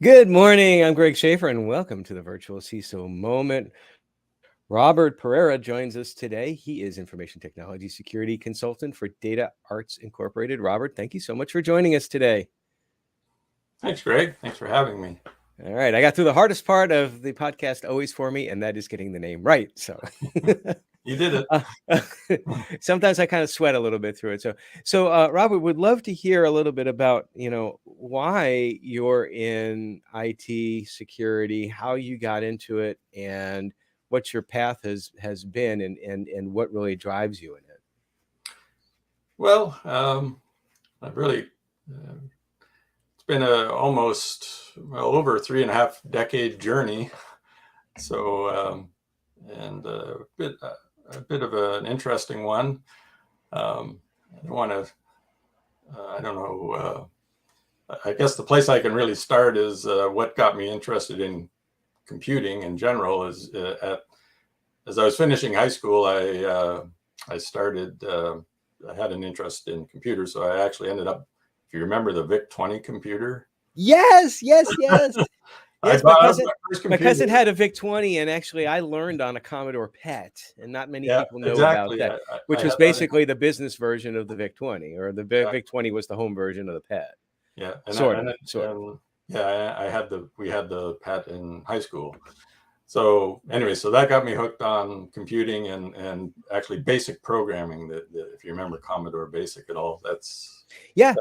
Good morning. I'm Greg Schaefer, and welcome to the virtual CISO moment. Robert Pereira joins us today. He is Information Technology Security Consultant for Data Arts Incorporated. Robert, thank you so much for joining us today. Thanks, Greg. Thanks for having me. All right. I got through the hardest part of the podcast always for me, and that is getting the name right. So You did it. uh, sometimes I kind of sweat a little bit through it. So Robert, would love to hear a little bit about, why you're in IT security, how you got into it, and what your path has been, and what really drives you in it. Well, I've really, it's been a almost over 3.5 decade journey. So, and a bit of an interesting one. I don't want to, I don't know. I guess the place I can really start is what got me interested in computing in general. As I was finishing high school, I started. I had an interest in computers, so I actually ended up. If you remember the VIC-20 computer, Yes. I Yes, my bought cousin my first my computer. cousin had a VIC-20, and actually I learned on a Commodore PET, and not many Yeah, people know about exactly. that, I which had was that. basically the business version of the VIC-20, or the Yeah, VIC-20 was the home version of the PET. yeah, Sort of, sort of. and yeah, I had we had the PET in high school. So anyway, so that got me hooked on computing and actually basic programming. That if you remember Commodore Basic at all, Yeah.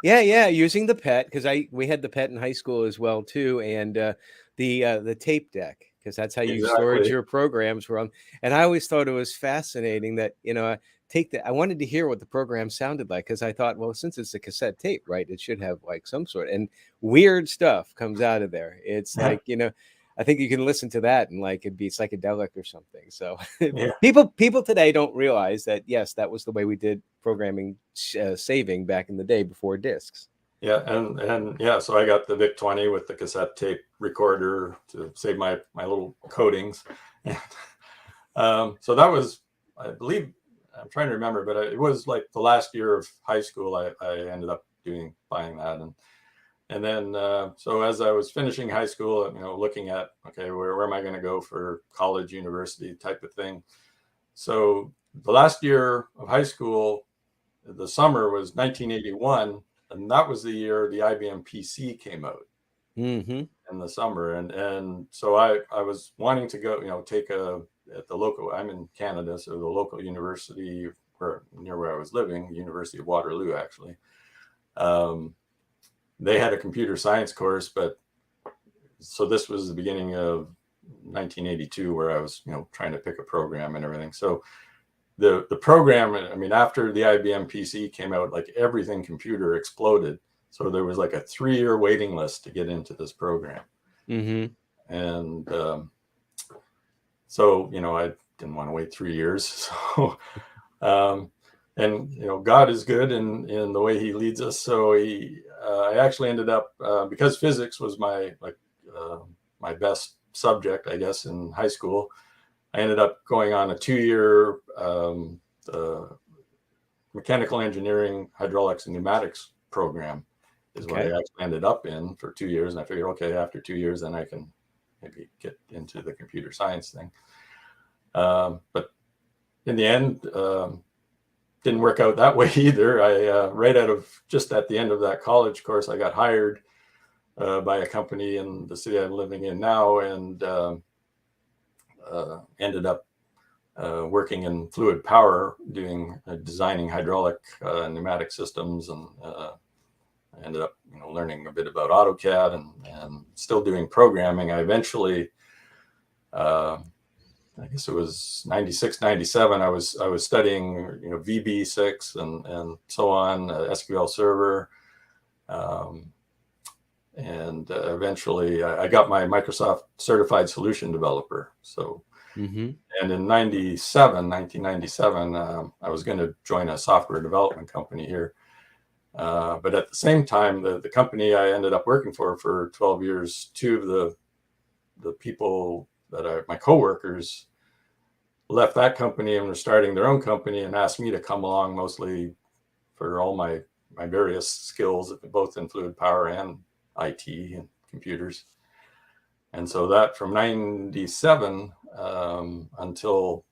Using the PET, because we had the PET in high school as well too, and the tape deck, because that's how you stored exactly. your programs from. And I always thought it was fascinating that I wanted to hear what the program sounded like, because I thought, well, since it's a cassette tape, right, it should have like some sort, and weird stuff comes out of there. It's Yeah, like, I think you can listen to that and like it'd be psychedelic or something. So yeah, people today don't realize that, yes, that was the way we did programming, saving back in the day before discs. yeah, and yeah. So I got the VIC-20 with the cassette tape recorder to save my little codings. And, so that was, I believe, I'm trying to remember, but it was like the last year of high school. I ended up buying that, and then so as I was finishing high school, looking at, okay, where am I going to go for college, university type of thing. So the last year of high school, the summer was 1981, and that was the year the IBM PC came out Mm-hmm. in the summer. And so I was wanting to go, take at the local, I'm in Canada, so the local university near where I was living, University of Waterloo, actually. Um, they had a computer science course, but so this was the beginning of 1982 where I was, trying to pick a program and everything. So the program, I mean, after the IBM PC came out, like everything computer exploded. So there was like a 3-year waiting list to get into this program. Mm-hmm. And so, I didn't want to wait 3 years. So, um, and, God is good in the way he leads us. So I actually ended up, because physics was my best subject, I guess, in high school. I ended up going on a 2-year mechanical engineering, hydraulics, and pneumatics program is what I Okay. actually ended up in for 2 years. And I figured, okay, after 2 years, then I can maybe get into the computer science thing. But in the end, didn't work out that way either. I right out of just at the end of that college course, I got hired by a company in the city I'm living in now, and ended up working in fluid power, doing designing hydraulic pneumatic systems, and I ended up learning a bit about AutoCAD and still doing programming. I eventually, I guess it was 96, 97. I was studying VB6 and so on, SQL Server. And eventually I got my Microsoft Certified Solution Developer. So, Mm-hmm. and in 1997, I was going to join a software development company here. But at the same time, the company I ended up working for 12 years, two of the people that are my coworkers left that company and were starting their own company and asked me to come along, mostly for all my various skills, both in fluid power and IT and computers. And so that from 97 until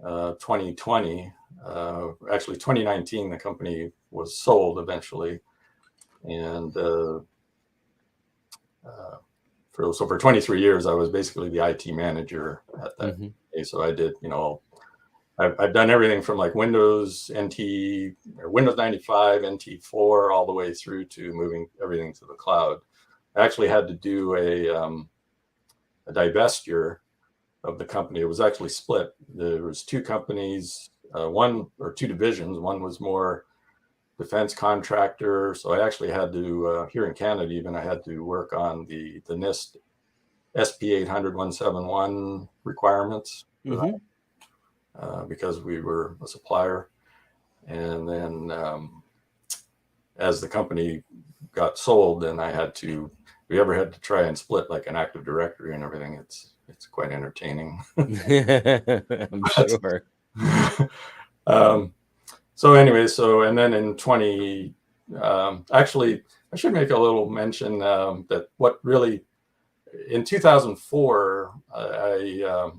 2020, actually 2019, the company was sold eventually. And for 23 years, I was basically the IT manager at that. So I did, I've done everything from like Windows NT or Windows 95, NT4, all the way through to moving everything to the cloud. I actually had to do a divestiture of the company. It was actually split. There was two companies, two divisions. One was more defense contractor. So I actually had to, here in Canada even, I had to work on the NIST SP800-171 requirements because we were a supplier. And then as the company got sold, then I had to, we ever had to try and split like an Active Directory and everything. It's quite entertaining. I'm sure. So anyway, and then in actually, I should make a little mention that what really, in 2004, I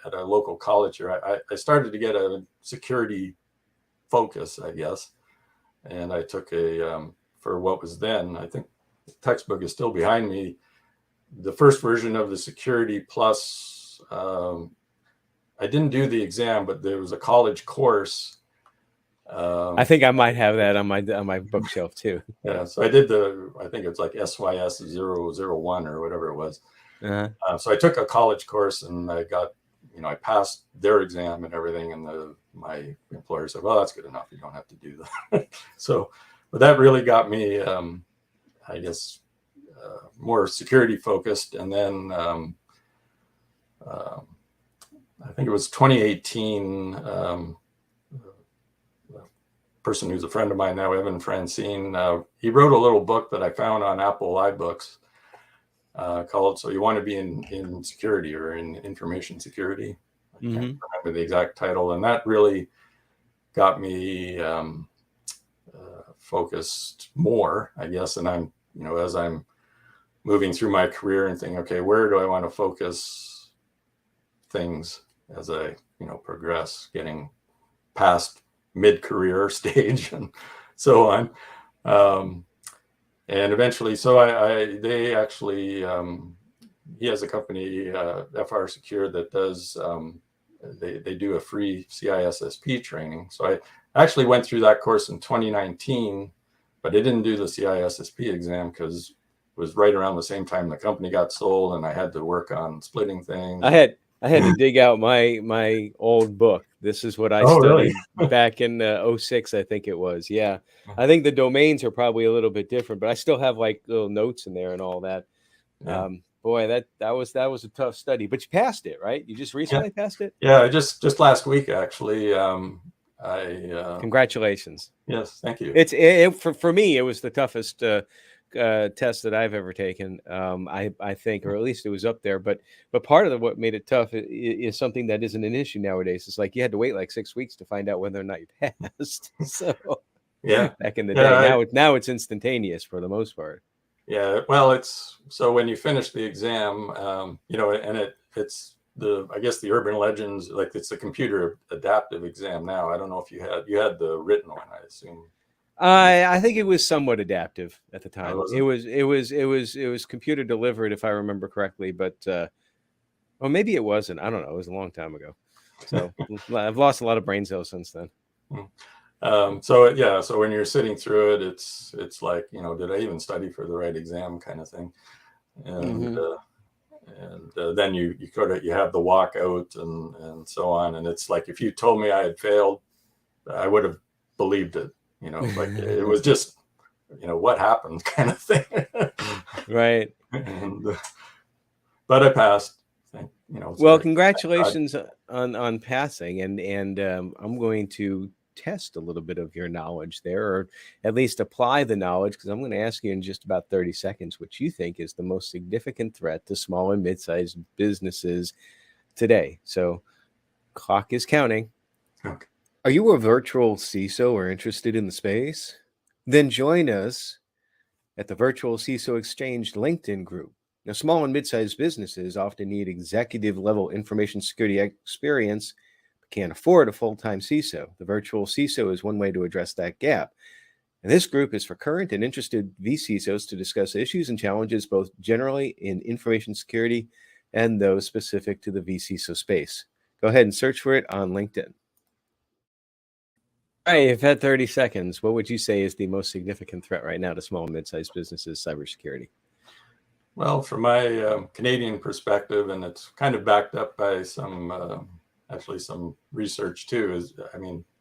at a local college here, I started to get a security focus, I guess. And I took for what was then, I think the textbook is still behind me, the first version of the Security Plus. I didn't do the exam, but there was a college course. I think I might have that on my bookshelf too. Yeah, so I did I think it's like SYS001 or whatever it was. So I took a college course and I got, I passed their exam and everything. And my employer said, well, that's good enough. You don't have to do that. So, but that really got me, I guess, more security focused. And then I think it was 2018, person who's a friend of mine now, Evan Francine, he wrote a little book that I found on Apple iBooks called "So You Want to Be in Security" or in Information Security. I can't remember the exact title, and that really got me focused more, I guess. And I'm, as I'm moving through my career and thinking, okay, where do I want to focus things as I, progress, getting past mid-career stage and so on. And eventually, so they actually, he has a company, FR Secure, that does, they do a free CISSP training. So I actually went through that course in 2019, but I didn't do the CISSP exam because it was right around the same time the company got sold and I had to work on splitting things. I had to dig out my old book. This is what I studied back in 06, I think it was. Yeah. I think the domains are probably a little bit different, but I still have like little notes in there and all that. Yeah. Boy, that was a tough study, but you passed it, right? You just recently passed it? Yeah, just last week, actually. Congratulations. Yes, thank you. For me, it was the toughest test that I've ever taken. I think, or at least it was up there. But part of what made it tough is something that isn't an issue nowadays. It's like you had to wait like 6 weeks to find out whether or not you passed. So yeah, back in the day, now it's instantaneous for the most part. Yeah, well, it's so when you finish the exam, and it's I guess the urban legends, like it's the computer adaptive exam now. I don't know if you had the written one, I assume. I think it was somewhat adaptive at the time. It was computer delivered, if I remember correctly, but or maybe it wasn't. I don't know. It was a long time ago. So I've lost a lot of brain cells since then. So when you're sitting through it, it's like, did I even study for the right exam kind of thing? And then you have the walkout and so on. And it's like, if you told me I had failed, I would have believed it. Like it was just, what happened kind of thing. Right. But I passed. Well, congratulations on passing, and I'm going to test a little bit of your knowledge there, or at least apply the knowledge, because I'm going to ask you in just about 30 seconds what you think is the most significant threat to small and mid-sized businesses today. So clock is counting. Okay. Are you a virtual CISO or interested in the space? Then join us at the Virtual CISO Exchange LinkedIn group. Now, small and mid-sized businesses often need executive-level information security experience, but can't afford a full-time CISO. The virtual CISO is one way to address that gap. And this group is for current and interested vCISOs to discuss issues and challenges both generally in information security and those specific to the vCISO space. Go ahead and search for it on LinkedIn. All right, you've had 30 seconds. What would you say is the most significant threat right now to small and mid-sized businesses' cybersecurity? Well, from my Canadian perspective, and it's kind of backed up by some, actually some research too,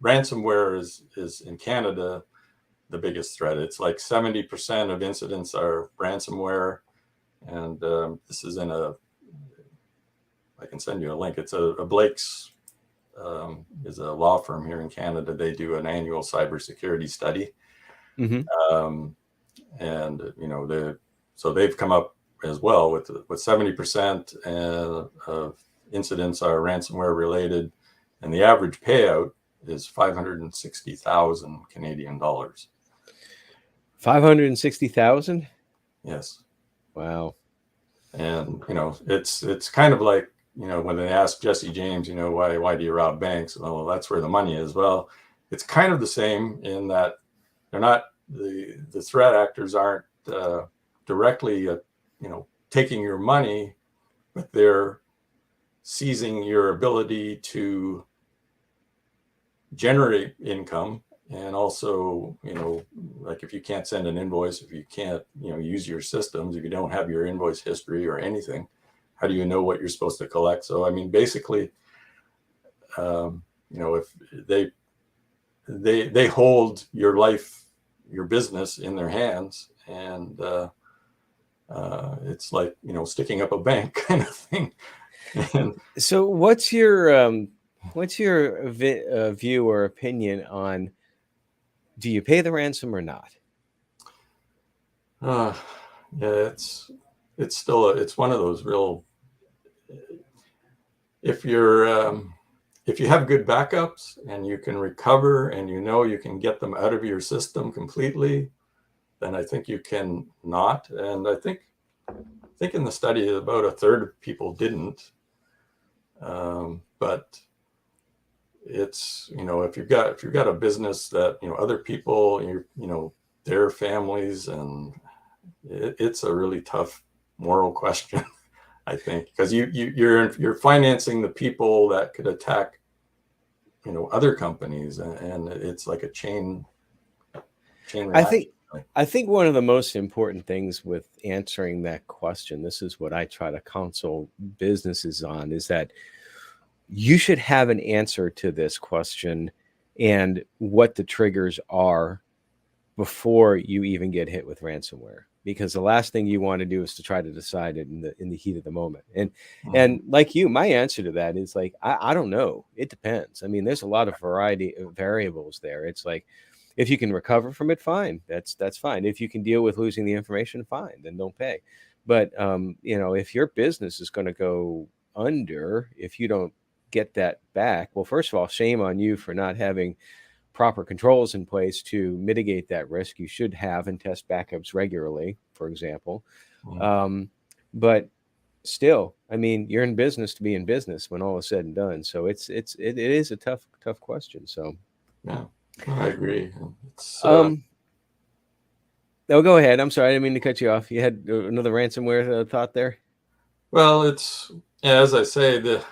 ransomware is in Canada the biggest threat. It's like 70% of incidents are ransomware. And this is I can send you a link. It's a Blake's, is a law firm here in Canada. They do an annual cybersecurity study. Mm-hmm. So they've come up as well with 70% of incidents are ransomware related, and the average payout is 560,000 Canadian dollars. 560,000? Yes. Wow. And it's kind of like, when they ask Jesse James, why do you rob banks? Well, that's where the money is. Well, it's kind of the same in that they're not the threat actors aren't directly taking your money, but they're seizing your ability to generate income. And also, like if you can't send an invoice, if you can't, use your systems, if you don't have your invoice history or anything, how do you know what you're supposed to collect? So, basically, if they hold your life, your business in their hands, and it's like, sticking up a bank kind of thing. So what's your view or opinion on, do you pay the ransom or not? Yeah, it's still it's one of those real, if you have good backups and you can recover and you can get them out of your system completely, then I think you can not. And I think in the study about a third of people didn't. But it's, if you've got a business that, other people, their families, and it's a really tough moral question, I think, because you're financing the people that could attack, other companies, and it's like a chain reaction. I think one of the most important things with answering that question, this is what I try to counsel businesses on, is that you should have an answer to this question and what the triggers are before you even get hit with ransomware, because the last thing you want to do is to try to decide it in the heat of the moment. And like you, my answer to that is like, I don't know. It depends. There's a lot of variety of variables there. It's like, if you can recover from it, fine. That's fine. If you can deal with losing the information, fine. Then don't pay. But if your business is going to go under, if you don't get that back, well, first of all, shame on you for not having proper controls in place to mitigate that risk. You should have and test backups regularly, for example. But still, you're in business to be in business when all is said and done. So it is a tough question. So yeah, I agree. Oh, go ahead. I'm sorry, I didn't mean to cut you off. You had another ransomware thought there. Well, it's, as I say, the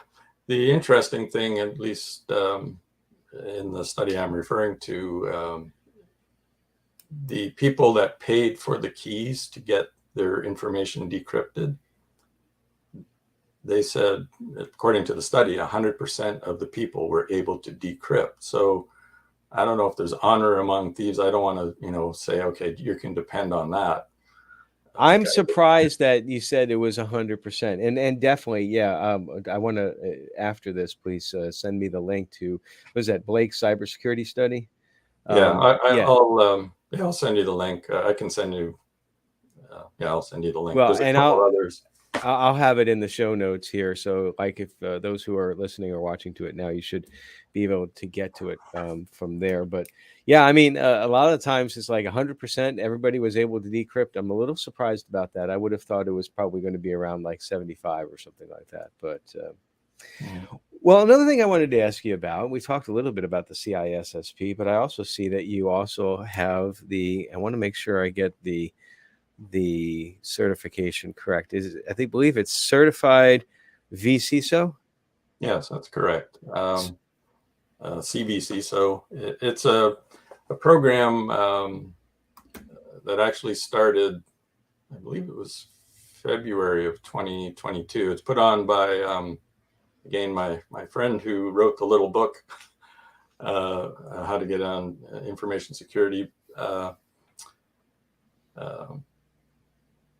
interesting thing, at least in the study I'm referring to, the people that paid for the keys to get their information decrypted, they said, according to the study, 100% of the people were able to decrypt. So I don't know if there's honor among thieves. I don't want to, say, okay, you can depend on that. I'm surprised that you said it was 100%, and definitely, yeah. I want to, after this, please send me the link to, was that Blake's cybersecurity study? I'll send you the link. I can send you. I'll send you the link. Well, There's a couple others. I'll have it in the show notes here. So, like, if those who are listening or watching to it now, you should be able to get to it from there. But yeah, I mean, a lot of times it's like 100%. Everybody was able to decrypt. I'm a little surprised about that. I would have thought it was probably going to be around like 75 or something like that. But well, another thing I wanted to ask you about, we talked a little bit about the CISSP, but I also see that you also have I want to make sure I get the certification correct. I think believe it's certified vCISO. Yes, that's correct. CVCISO. It's a program that actually started, I believe it was February of 2022. It's put on by, again, my friend who wrote the little book, How to Get on Information Security.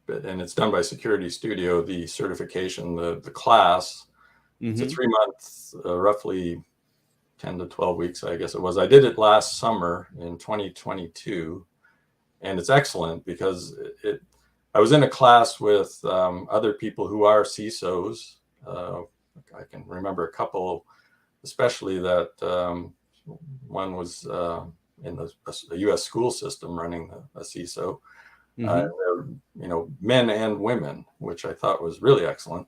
And it's done by Security Studio, the certification, the class. It's a 3-month, roughly 10 to 12 weeks, I guess it was. I did it last summer in 2022, and it's excellent because I was in a class with other people who are CISOs. I can remember a couple, especially that one was in the U.S. school system running a CISO. Men and women, which I thought was really excellent,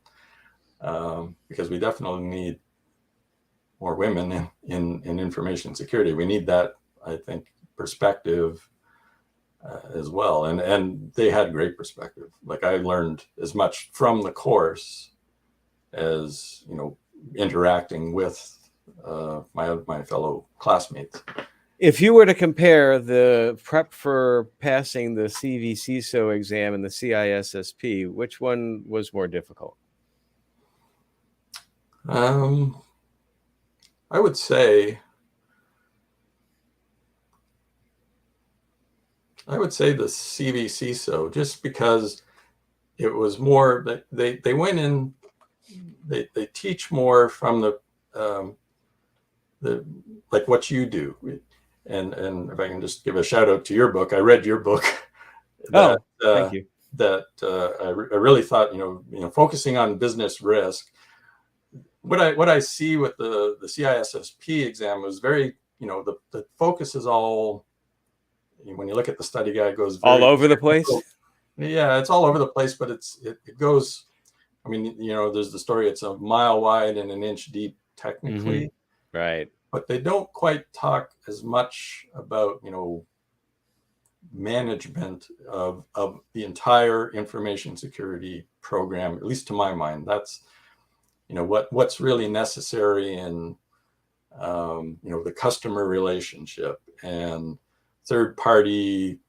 because we definitely need more women in information security. We need that, I think, perspective as well. And they had great perspective. Like, I learned as much from the course as, interacting with my fellow classmates. If you were to compare the prep for passing the CVCISO exam and the CISSP, which one was more difficult? I would say the CVCISO, just because it was more, they went in, they teach more from the like what you do. And if I can just give a shout out to your book, I read your book. Thank you. I really thought, focusing on business risk. What I see with the CISSP exam was very, the focus is all, when you look at the study guide, goes all over the place. Yeah, it's all over the place, but it goes. I mean, there's the story. It's a mile wide and an inch deep, technically. Right. But they don't quite talk as much about, management of the entire information security program, at least to my mind. That's, what's really necessary in, the customer relationship and third party,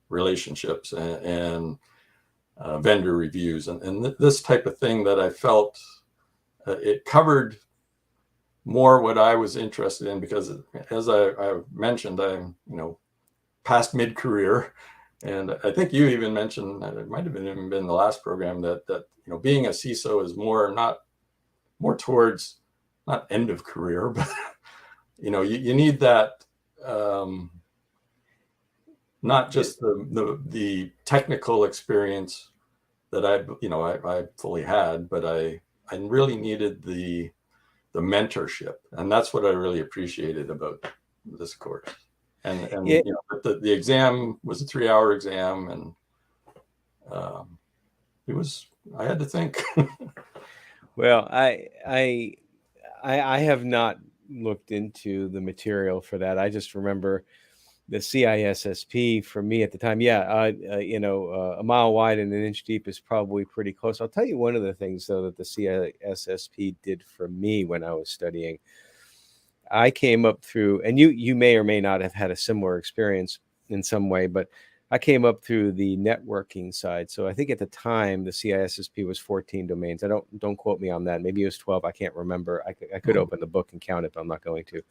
relationships and vendor reviews and this type of thing that I felt it covered more what I was interested in, because as I mentioned, I'm, past mid-career. And I think you even mentioned, it might have even been the last program, that being a CISO is more towards, not end of career, but you need that, not just the technical experience that I fully had, but I really needed the mentorship, and that's what I really appreciated about this course. And yeah. The exam was a 3-hour exam, and I had to think. Well, I have not looked into the material for that. I just remember the CISSP for me at the time. Yeah, a mile wide and an inch deep is probably pretty close. I'll tell you one of the things, though, that the CISSP did for me when I was studying. I came up through, and you may or may not have had a similar experience in some way, but I came up through the networking side. So I think at the time the CISSP was 14 domains. Don't quote me on that. Maybe it was 12. I can't remember. I could open the book and count it, but I'm not going to.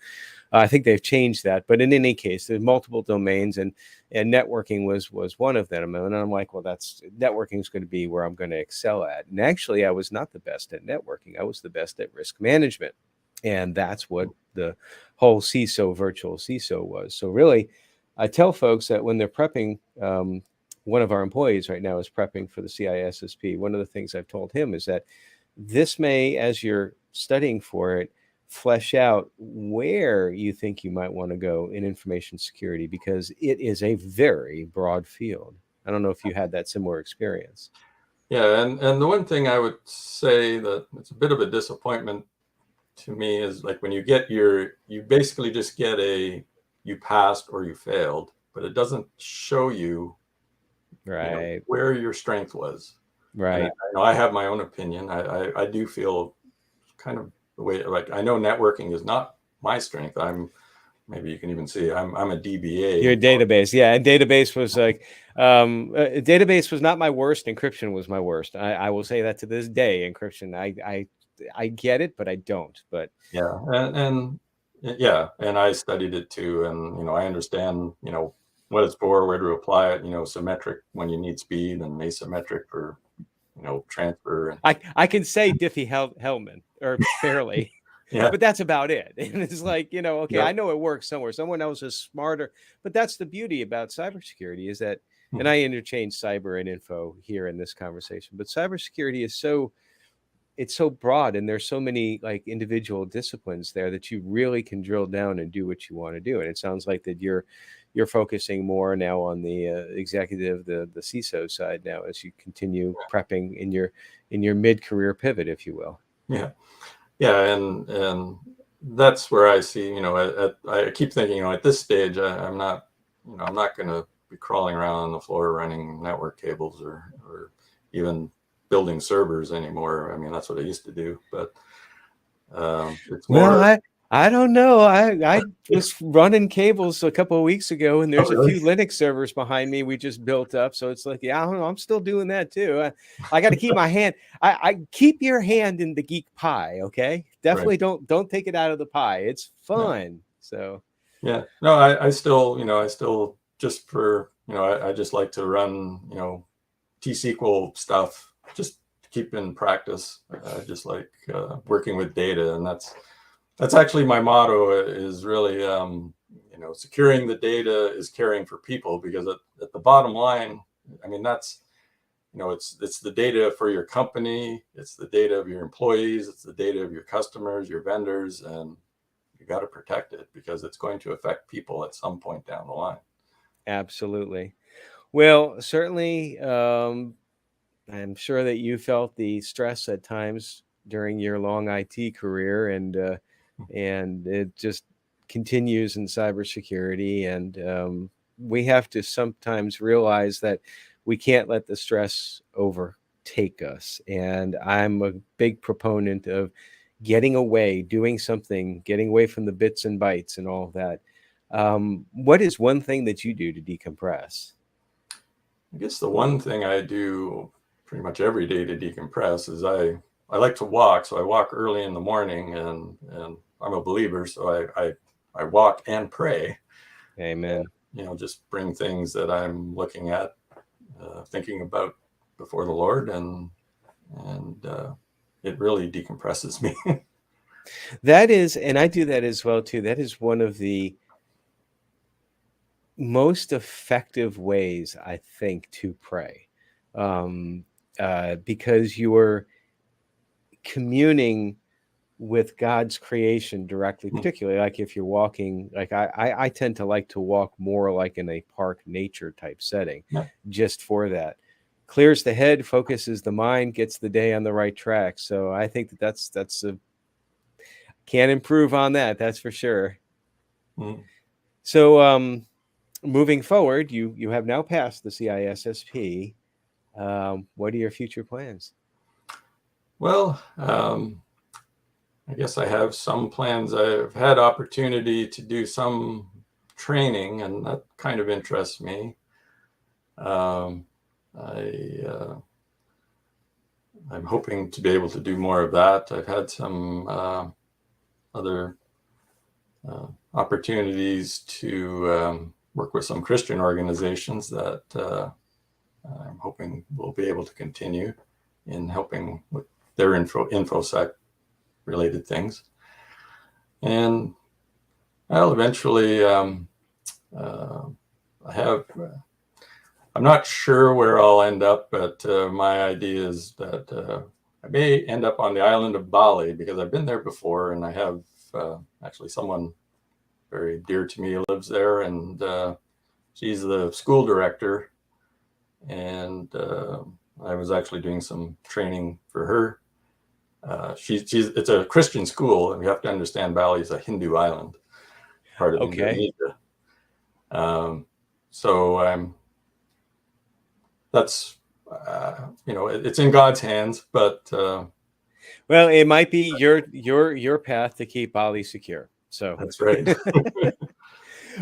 I think they've changed that. But in any case, there's multiple domains, and networking was one of them. And I'm like, well, networking is going to be where I'm going to excel at. And actually, I was not the best at networking. I was the best at risk management. And that's what the whole CISO, virtual CISO was. So really, I tell folks that when they're prepping one of our employees right now is prepping for the CISSP. One of the things I've told him is that this may, as you're studying for it, flesh out where you think you might want to go in information security, because it is a very broad field. I don't know if you had that similar experience. Yeah, and the one thing I would say that it's a bit of a disappointment to me is like when you get you basically just get you passed or you failed, but it doesn't show you, Right. where your strength was. And Right. I know I have my own opinion. I do feel kind of the way, like, I know networking is not my strength. Maybe you can even see I'm a DBA. Your database, yeah, and database was like, database was not my worst. Encryption was my worst. I will say that to this day. Encryption, I get it, but I don't. But Yeah, and yeah, and I studied it too, and I understand what it's for, where to apply it. Symmetric when you need speed, and asymmetric for transfer. I can say Diffie-Hellman or fairly, Yeah. but that's about it. And it's like, okay, I Yep. know it works somewhere. Someone else is smarter, but that's the beauty about cybersecurity is that, and Mhm. I interchange cyber and info here in this conversation, but cybersecurity is it's so broad, and there's so many like individual disciplines there that you really can drill down and do what you want to do. And it sounds like that you're focusing more now on the executive, the CISO side now as you continue prepping in your mid-career pivot, if you will. Yeah. Yeah, and that's where I see, I keep thinking, at this stage, I'm not going to be crawling around on the floor running network cables or even building servers anymore. I mean, that's what I used to do, but it's Well, more. I don't know. I was running cables a couple of weeks ago, and Oh, there's a really? few Linux servers behind me we just built up. So it's like, yeah, I don't know, I'm still doing that too. I got to keep my hand. I keep your hand in the geek pie, okay? Right. Definitely don't take it out of the pie. It's Yeah. fun. So Yeah. No, I still, just for, I just like to run, T-SQL stuff, just to keep in practice. I just like working with data, and that's actually my motto is really, securing the data is caring for people, because at the bottom line, I mean, that's, it's the data for your company, it's the data of your employees, it's the data of your customers, your vendors, and you got to protect it because it's going to affect people at some point down the line. absolutely. Well, certainly, I'm sure that you felt the stress at times during your long IT career, and it just continues in cybersecurity. And we have to sometimes realize that we can't let the stress overtake us. And I'm a big proponent of getting away, doing something, getting away from the bits and bytes and all of that. What is one thing that you do to decompress? I guess the one thing I do pretty much every day to decompress is I like to walk. So I walk early in the morning, and I'm a believer. So I walk and pray, Amen. just bring things that I'm looking at, thinking about before the Lord, and it really decompresses me. That is, and I do that as well too. That is one of the most effective ways, I think, to pray, um, because you're communing with God's creation directly. Particularly, like if you're walking, like I tend to like to walk more like in a park nature type setting, Yeah. just for that. Clears the head, focuses the mind, gets the day on the right track. So I think that's a can't improve on that. That's for sure. Mm. So, moving forward, you have now passed the CISSP. What are your future plans? Well, I guess I have some plans. I've had opportunity to do some training, and that kind of interests me. Um, I I'm hoping to be able to do more of that. I've had some other opportunities to work with some Christian organizations that I'm hoping will be able to continue in helping with their infosec related things. And I'll eventually, I have I'm not sure where I'll end up, but my idea is that I may end up on the island of Bali because I've been there before, and I have actually someone very dear to me lives there, and she's the school director, and I was actually doing some training for her. It's a Christian school, and you have to understand Bali is a Hindu island, part of Okay. Indonesia. So that's it's in God's hands, but Well, it might be your path to keep Bali secure. So, that's right.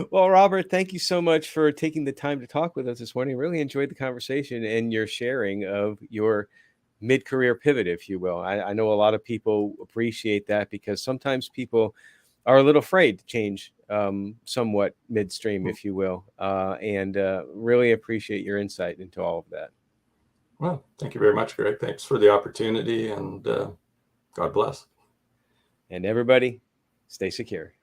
well, Robert, thank you so much for taking the time to talk with us this morning. Really enjoyed the conversation and your sharing of your mid-career pivot, if you will. I know a lot of people appreciate that because sometimes people are a little afraid to change somewhat midstream, if you will, and really appreciate your insight into all of that. Well, thank you very much, Greg. Thanks for the opportunity, and God bless. And everybody, stay secure.